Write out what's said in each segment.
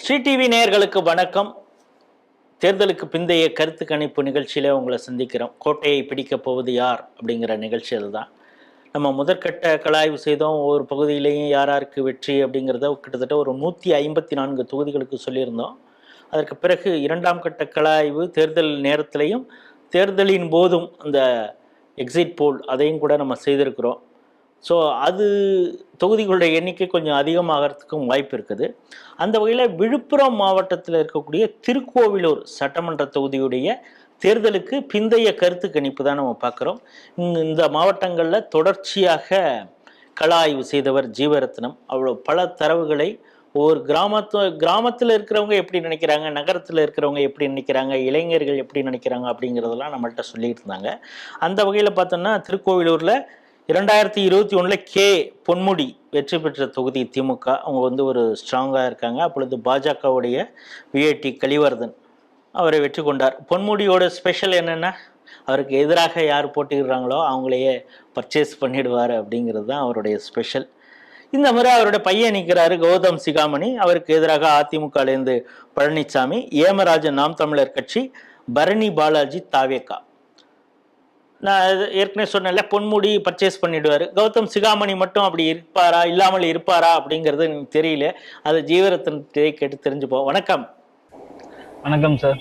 Sri TV நேயர்களுக்கு வணக்கம். தேர்தலுக்கு பிந்தைய கருத்து கணிப்பு நிகழ்ச்சியில உங்களை சந்திக்கிறோம். கோட்டையை பிடிக்கப் போவது யார் அப்படிங்கிற நிகழ்ச்சியில் தான் நம்ம முதற்கட்ட கலாய்வு செய்தோம். ஒவ்வொரு பகுதியிலையும் யார் யாருக்கு வெற்றி அப்படிங்கிறத கிட்டத்தட்ட ஒரு 154 தொகுதிகளுக்கு சொல்லியிருந்தோம். அதற்கு பிறகு இரண்டாம் கட்ட கலாய்வு தேர்தல் நேரத்திலையும் தேர்தலின் போதும் அந்த எக்ஸிட் போல் அதையும் கூட நம்ம செய்திருக்கிறோம். ஸோ அது தொகுதிகளுடைய எண்ணிக்கை கொஞ்சம் அதிகமாகறதுக்கும் வாய்ப்பு இருக்குது. அந்த வகையில் விழுப்புரம் மாவட்டத்தில் இருக்கக்கூடிய திருக்கோவிலூர் சட்டமன்ற தொகுதியுடைய தேர்தலுக்கு பிந்தைய கருத்து கணிப்பு தான் நம்ம பார்க்குறோம். இந்த மாவட்டங்களில் தொடர்ச்சியாக கள ஆய்வு செய்தவர் ஜீவரத்னம். அவ்வளோ பல தரவுகளை ஒவ்வொரு கிராமத்தில் இருக்கிறவங்க எப்படி நினைக்கிறாங்க, நகரத்தில் இருக்கிறவங்க எப்படி நினைக்கிறாங்க, இளைஞர்கள் எப்படி நினைக்கிறாங்க அப்படிங்கிறதெல்லாம் நம்மள்கிட்ட சொல்லிட்டு இருந்தாங்க. அந்த வகையில் பார்த்தோம்னா திருக்கோவிலூரில் 2021 கே பொன்முடி வெற்றி பெற்ற தொகுதி திமுக. அவங்க ஒரு ஸ்ட்ராங்காக இருக்காங்க. அப்பொழுது பாஜகவுடைய விஐடி கலிவர்தன் அவரை வெற்றி கொண்டார். பொன்முடியோட ஸ்பெஷல் என்னென்னா, அவருக்கு எதிராக யார் போட்டிடுறாங்களோ அவங்களையே பர்ச்சேஸ் பண்ணிடுவார் அப்படிங்கிறது தான் அவருடைய ஸ்பெஷல். இந்த முறை அவருடைய பையன் நிற்கிறாரு கௌதம் சிகாமணி. அவருக்கு எதிராக அதிமுகலேருந்து பழனிசாமி, ஏமராஜன் நாம் தமிழர் கட்சி, பரணி பாலாஜி தாவேகா. நான் ஏற்கனவே சொன்னேன்ல, பொன்முடி பர்ச்சேஸ் பண்ணிடுவார். கௌதம் சிகாமணி மட்டும் அப்படி இருப்பாரா இல்லாமல் இருப்பாரா அப்படிங்கிறது எனக்கு தெரியல. அது ஜீவரத்னத்தை கேட்டு தெரிஞ்சுப்போம். வணக்கம். வணக்கம் சார்.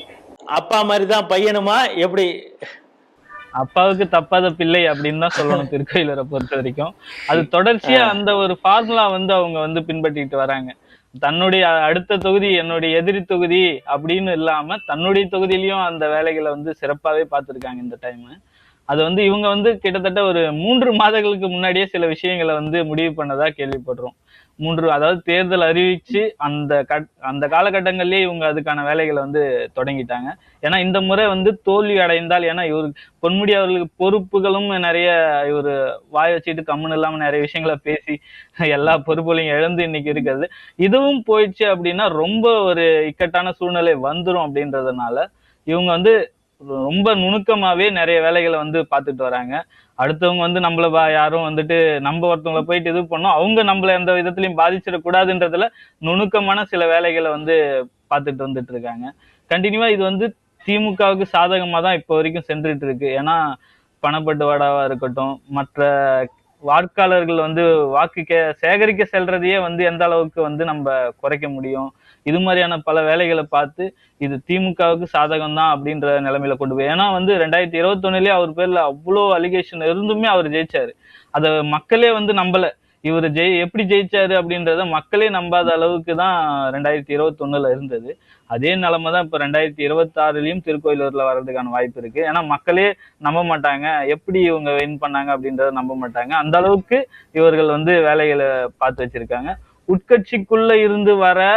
அப்பா மாதிரி தான் பையனுமா எப்படி? அப்பாவுக்கு தப்பாத பிள்ளை அப்படின்னு தான் சொல்லணும் திருக்கோயிலூரை பொறுத்த வரைக்கும். அது தொடர்ச்சியா அந்த ஒரு ஃபார்முலா அவங்க பின்பற்றிட்டு வராங்க. தன்னுடைய அடுத்த தொகுதி என்னுடைய எதிரி தொகுதி அப்படின்னு இல்லாம தன்னுடைய தொகுதியிலையும் அந்த வேலைகளை சிறப்பாவே பார்த்துருக்காங்க இந்த டைம். அது இவங்க கிட்டத்தட்ட ஒரு 3 மாதங்களுக்கு முன்னாடியே சில விஷயங்களை முடிவு பண்ணதா கேள்விப்படுறோம். அதாவது தேர்தல் அறிவிச்சு அந்த காலகட்டங்கள்லயே இவங்க அதுக்கான வேலைகளை தொடங்கிட்டாங்க. ஏன்னா இந்த முறை தோல்வி அடைந்தால், ஏன்னா இவரு பொன்முடி அவர்களுக்கு பொறுப்புகளும் நிறைய, இவரு வாய் வச்சுட்டு கம்முன்னு இல்லாம நிறைய விஷயங்களை பேசி எல்லா பொறுப்புகளையும் இழந்து இன்னைக்கு இருக்கிறது. இதுவும் போயிடுச்சு அப்படின்னா ரொம்ப ஒரு இக்கட்டான சூழ்நிலை வந்துரும் அப்படின்றதுனால இவங்க ரொம்ப நுணுக்கமாவே நிறைய வேலைகளை பார்த்துட்டு வராங்க. அடுத்தவங்க நம்மள யாரும் நம்ம ஒருத்தவங்களை போயிட்டு இது பண்ணோம், அவங்க நம்மள எந்த விதத்திலையும் பாதிச்சிடக்கூடாதுன்றதுல நுணுக்கமான சில வேலைகளை பார்த்துட்டு வந்துட்டு இருக்காங்க. கண்டினியூவா இது திமுகவுக்கு சாதகமா தான் இப்போ வரைக்கும் சென்றுட்டு இருக்கு. ஏன்னா பணப்பட்டுவாடாவா இருக்கட்டும், மற்ற வாக்காளர்கள் வாக்கு சேகரிக்க செல்றதையே எந்த அளவுக்கு நம்ம குறைக்க முடியும், இது மாதிரியான பல வேலைகளை பார்த்து இது திமுகவுக்கு சாதகம் தான் அப்படின்ற நிலைமையில கொண்டு போய். ஏன்னா 2021 அவர் பேர்ல அவ்வளோ அலிகேஷன் இருந்துமே அவர் ஜெயிச்சாரு. அத மக்களே நம்பல. இவர் எப்படி ஜெயிச்சாரு அப்படின்றத மக்களே நம்பாத அளவுக்கு தான் 2021 இருந்தது. அதே நிலைமை தான் இப்ப 2026 திருக்கோயிலூர்ல வர்றதுக்கான வாய்ப்பு இருக்கு. ஏன்னா மக்களே நம்ப மாட்டாங்க, எப்படி இவங்க வின் பண்ணாங்க அப்படின்றத நம்ப மாட்டாங்க. அந்த அளவுக்கு இவர்கள் வேலைகளை பார்த்து வச்சிருக்காங்க. உட்கட்சிக்குள்ள இருந்து வர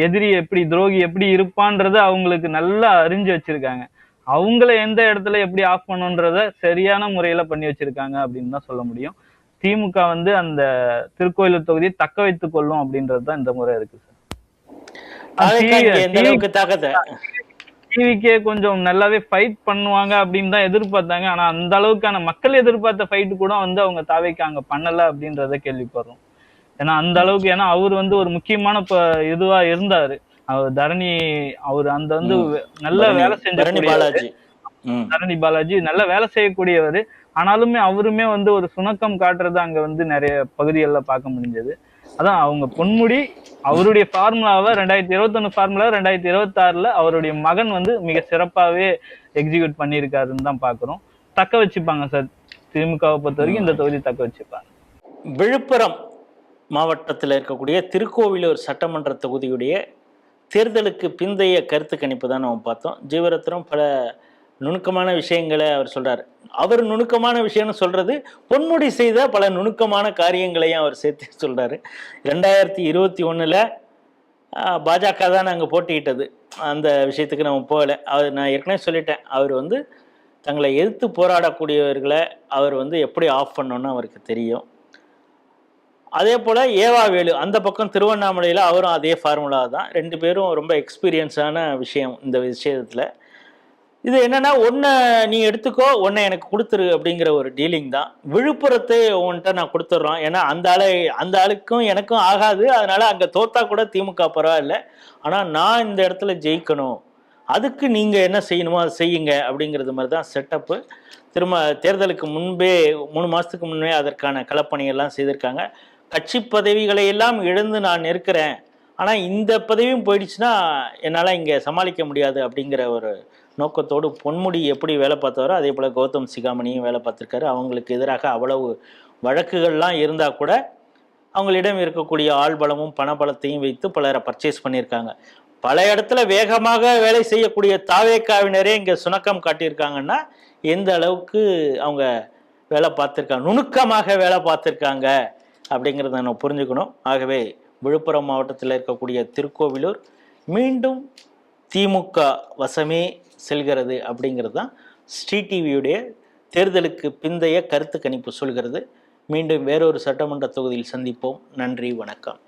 எதிரி எப்படி, துரோகி எப்படி இருப்பான்றத அவங்களுக்கு நல்லா அறிஞ்சு வச்சிருக்காங்க. அவங்கள எந்த இடத்துல எப்படி ஆஃப் பண்ணுன்றத சரியான முறையில பண்ணி வச்சிருக்காங்க அப்படின்னு தான் சொல்ல முடியும். திமுக அந்த திருக்கோயிலூர் தொகுதியை தக்க வைத்துக் கொள்ளும் அப்படின்றதுதான் இந்த முறை இருக்கு சார். டிவிக்கே கொஞ்சம் நல்லாவே ஃபைட் பண்ணுவாங்க அப்படின்னு தான் எதிர்பார்த்தாங்க. ஆனா அந்த அளவுக்கான மக்கள் எதிர்பார்த்த ஃபைட் கூட அவங்க தாவேக்கு அங்க பண்ணல அப்படின்றத கேள்விப்படுறோம். ஏன்னா அந்த அளவுக்கு, ஏன்னா அவர் ஒரு முக்கியமான இதுவா இருந்தாரு. அவர் தரணி, அவர் நல்ல வேலை செஞ்ச தரணி பாலாஜி நல்ல வேலை செய்யக்கூடியவர். ஆனாலுமே அவருமே ஒரு சுணக்கம் காட்டுறது அங்க நிறைய பகுதிகள்ல பார்க்க முடிஞ்சது. அதான் அவங்க பொன்முடி அவருடைய ஃபார்முலாவை 2021 ஃபார்முலா 2026 அவருடைய மகன் மிக சிறப்பாவே எக்ஸிக்யூட் பண்ணியிருக்காருன்னு தான் பாக்குறோம். தக்க வச்சுப்பாங்க சார். திமுகவை பொறுத்த வரைக்கும் இந்த தொகுதி தக்க வச்சுப்பாங்க. விழுப்புரம் மாவட்டத்தில் இருக்கக்கூடிய திருக்கோவிலூர் சட்டமன்ற தொகுதியுடைய தேர்தலுக்கு பிந்தைய கருத்து கணிப்பு தான் நம்ம பார்த்தோம். ஜீவரத்னம் பல நுணுக்கமான விஷயங்களை அவர் சொல்றாரு. அவர் நுணுக்கமான விஷயம்னு சொல்றது, பொன்முடி செய்த பல நுணுக்கமான காரியங்களையும் அவர் சேர்த்து சொல்றாரு. 2021 பாஜக தான் நாங்கள் போட்டிக்கிட்டது. அந்த விஷயத்துக்கு நம்ம போகலை. நான் ஏற்கனவே சொல்லிட்டேன். அவர் தங்களை எதிர்த்து போராடக்கூடியவர்களை அவர் எப்படி ஆஃப் பண்ணணும்னு அவருக்கு தெரியும். அதே போல் ஏவா வேலு அந்த பக்கம் திருவண்ணாமலையில் அவரும் அதே ஃபார்முலா தான். 2 பேரும் ரொம்ப எக்ஸ்பீரியன்ஸான விஷயம் இந்த விஷயத்தில். இது என்னன்னா, ஒன்றை நீ எடுத்துக்கோ, ஒன்றை எனக்கு கொடுத்துரு அப்படிங்கிற ஒரு டீலிங் தான். விழுப்புரத்தை உன்கிட்ட நான் கொடுத்துட்றோம், ஏன்னா அந்த ஆளுக்கும் எனக்கும் ஆகாது, அதனால அங்கே தோத்தா கூட திமுக பரவாயில்ல, ஆனால் நான் இந்த இடத்துல ஜெயிக்கணும், அதுக்கு நீங்கள் என்ன செய்யணுமோ அதை செய்யுங்க அப்படிங்கிறது மாதிரி தான் செட்டப்பு. திரும்ப தேர்தலுக்கு முன்பே 3 மாதத்துக்கு முன்பே அதற்கான களப்பணியெல்லாம் செய்திருக்காங்க. கட்சி பதவிகளை எல்லாம் இழந்து நான் இருக்கிறேன், ஆனால் இந்த பதவியும் போயிடுச்சுன்னா என்னால் இங்கே சமாளிக்க முடியாது அப்படிங்கிற ஒரு நோக்கத்தோடு பொன்முடி எப்படி வேலை பார்த்தாரோ அதே போல் கௌதம் சிகாமணியும் வேலை பார்த்துருக்காரு. அவங்களுக்கு எதிராக அவ்வளவு வழக்குகள்லாம் இருந்தால் கூட அவங்களிடம் இருக்கக்கூடிய ஆள்பலமும் பணபலத்தையும் வைத்து பலரை பர்ச்சேஸ் பண்ணியிருக்காங்க. பல இடத்துல வேகமாக வேலை செய்யக்கூடிய தாவேக்காவினரே இங்கே சுணக்கம் காட்டியிருக்காங்கன்னா எந்த அளவுக்கு அவங்க வேலை பார்த்துருக்காங்க, நுணுக்கமாக வேலை பார்த்துருக்காங்க அப்படிங்கிறத நம்ம புரிஞ்சுக்கணும். ஆகவே விழுப்புரம் மாவட்டத்தில் இருக்கக்கூடிய திருக்கோவிலூர் மீண்டும் திமுக வசமே செல்கிறது அப்படிங்கிறது தான் ஸ்ரீ டிவியுடைய தேர்தலுக்கு பிந்தைய கருத்து கணிப்பு சொல்கிறது. மீண்டும் வேறொரு சட்டமன்ற தொகுதியில் சந்திப்போம். நன்றி, வணக்கம்.